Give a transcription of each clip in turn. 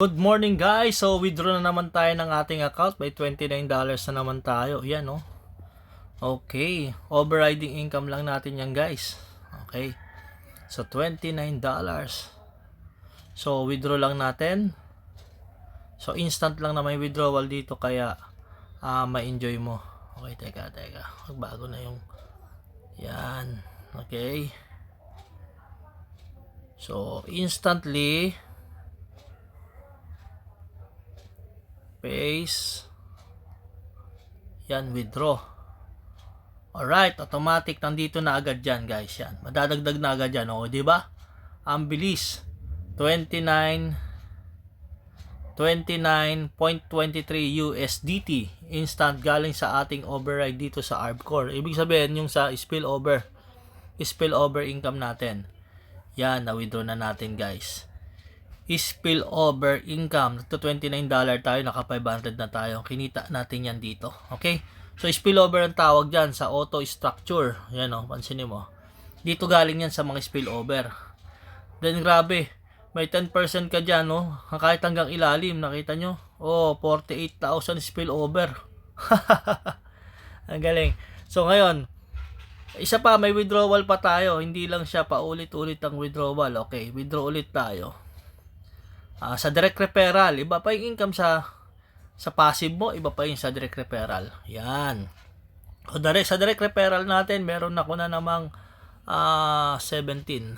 Good morning guys! So withdraw na naman tayo ng ating account. May $29 na naman tayo. Yan oh. Okay. Overriding income lang natin yan guys. Okay. So $29. So withdraw lang natin. So instant lang na may withdrawal dito kaya ma-enjoy mo. Okay, teka. Magbago na yung yan. Okay. So instantly paste yan, withdraw. Alright, automatic nandito na agad dyan guys. Yan, madadagdag na agad dyan. O, diba? Ang bilis. 29.23 USDT instant galing sa ating override dito sa ArbCore. Ibig sabihin yung sa spillover income natin. Yan, na-withdraw na natin guys. Spillover income, to $29 tayo, naka 500 na tayo. Kinita natin yan dito. Okay? So spillover ang tawag dyan sa auto structure. Yan o, pansinin mo. Dito galing yan sa mga spillover. Then grabe, may 10% ka dyan, no? Kahit hanggang ilalim, nakita nyo? Oh, 48,000 spillover. Ang galing. So ngayon, isa pa, may withdrawal pa tayo. Hindi lang siya paulit-ulit ang withdrawal. Okay, withdraw ulit tayo. Sa direct referral, iba pa yung income sa passive mo, iba pa yung sa direct referral. Yan. So, sa direct referral natin, meron ako na namang 17.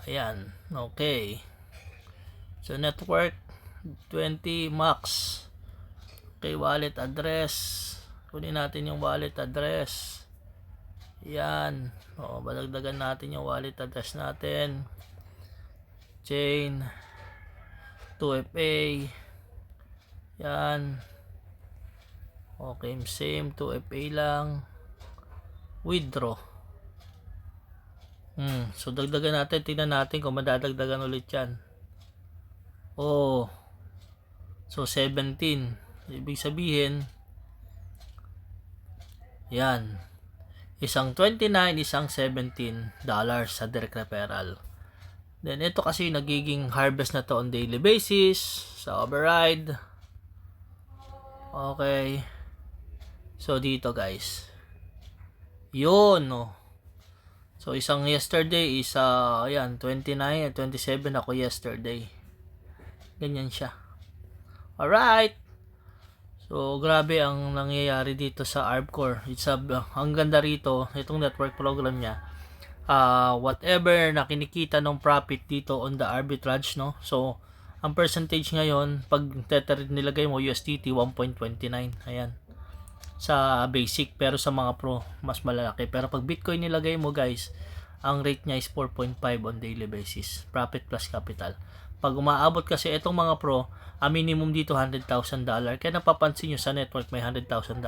Ayan. Okay. So, network 20 max. Okay, wallet address. Kunin natin yung wallet address. Yan. O, badagdagan natin yung wallet address natin. Chain 2FA. Yan. Okay, same 2FA lang. Withdraw. So dagdagan natin, tingnan natin kung madadagdagan ulit yan. Oh. So 17. Ibig sabihin yan. Isang 29, isang $17 sa direct referral. Then, ito kasi nagiging harvest na to on daily basis sa override. Okay. So, dito guys. Yun, no. So, isang yesterday is, ayan, 29 at 27 ako yesterday. Ganyan siya. Alright. So, grabe ang nangyayari dito sa ArbCore. Ang ganda rito, itong network program niya. Whatever na kinikita ng profit dito on the arbitrage, no? So, ang percentage ngayon, pag nilagay mo USDT, 1.29. Ayan. Sa basic, pero sa mga pro, mas malaki. Pero pag Bitcoin nilagay mo, guys, ang rate niya is 4.5 on daily basis. Profit plus capital. Pag umaabot kasi itong mga pro, ang minimum dito $100,000. Kaya napapansin nyo sa network may $100,000.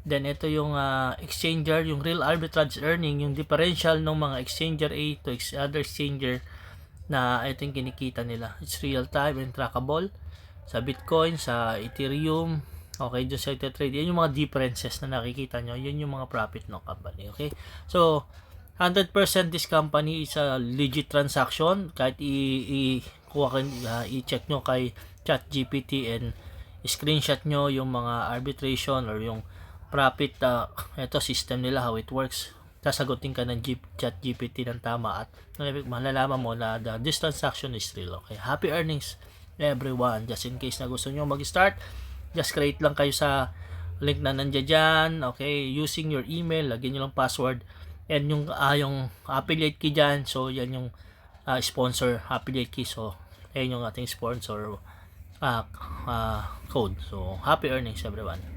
Then, ito yung exchanger, yung real arbitrage earning, yung differential ng mga exchanger A to other exchanger na ito yung kinikita nila. It's real time and trackable sa Bitcoin, sa Ethereum, okay, just sa trade. Yan yung mga differences na nakikita nyo. Yun yung mga profit ng company, okay? So, 100% this company is a legit transaction. Kahit i-check nyo kay ChatGPT and screenshot nyo yung mga arbitration or yung profit, ito system nila, how it works. Sasagutin ka ng ChatGPT ng tama at malalaman mo na this transaction is real. Okay, happy earnings everyone. Just in case na gusto nyo mag-start, just create lang kayo sa link na nandiyan dyan. Okay, using your email, lagyan nyo lang password and yung affiliate key dyan. So yan yung sponsor affiliate key. So yan yung ating sponsor code. So happy earnings everyone.